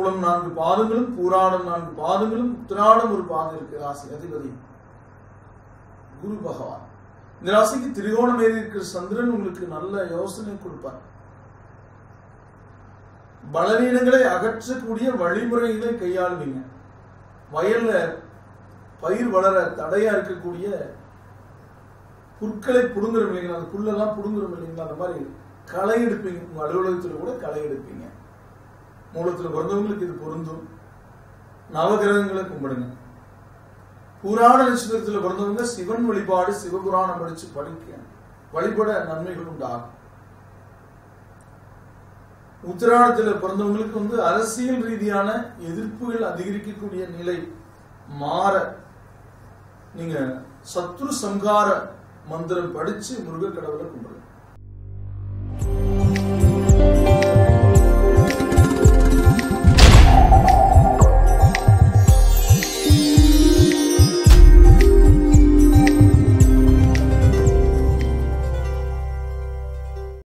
மூலம் 4 பாதங்களும், பூராடம் 4 பாதங்களும், உத்திராடம் ஒரு பாதம் இருக்கு. ராசி அதிபதி குரு பகவான். இந்த ராசிக்கு திரிகோணம் ஏறி இருக்கிற சந்திரன் உங்களுக்கு நல்ல யோசனை கொடுப்பார். பலவீனங்களை அகற்றக்கூடிய வழிமுறைகளை கையாளுவீங்க. வயல்ல பயிர் வளர தடையா இருக்கக்கூடிய புற்களை புடுங்குறோம் இல்லைங்களா, அந்த புல்லெல்லாம் புடுங்குறோம் இல்லைங்களா, அந்த மாதிரி களை எடுப்பீங்க. உங்க அலுவலகத்துல கூட களை எடுப்பீங்க. மூலத்துல பிறந்தவங்களுக்கு இது பொருந்தும். நவகிரகங்களை கும்பிடுங்க. புராண நட்சத்திரத்துல பிறந்தவங்க சிவன் வழிபாடு, சிவபுராணம் படிச்சு வழிபட நன்மைகள் உண்டாகும். உத்திராடத்துல பிறந்தவங்களுக்கு அரசியல் ரீதியான எதிர்ப்புகள் அதிகரிக்கக்கூடிய நிலை மாற நீங்க சத்ரு சம்ஹார மந்திரம் படிச்சு முருக கடவுளை கும்பிடுங்க.